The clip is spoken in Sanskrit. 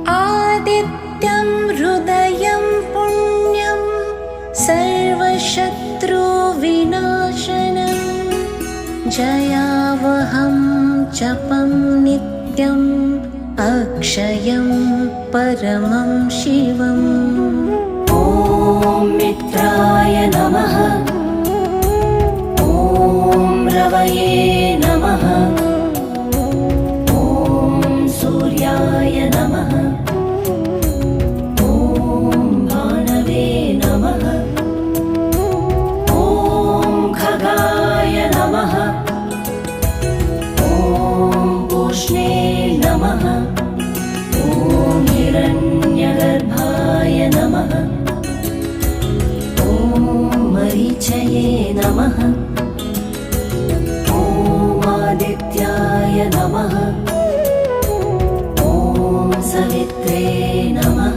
आदित्यं हृदयं पुण्यं सर्वशत्रुविनाशनं जयावहं जपं नित्यम् अक्षयं परमं शिवम्। ॐ मित्राय नमः। ॐ रवये नमः। ॐ सूर्याय नमः। ॐ भानवे नमः। ॐ खगाय नमः। ॐ पूष्णे नमः। ॐ हिरण्यगर्भाय नमः। ॐ मरीचये नमः। ॐ आदित्याय नमः। ॐ सवित्रे नमः।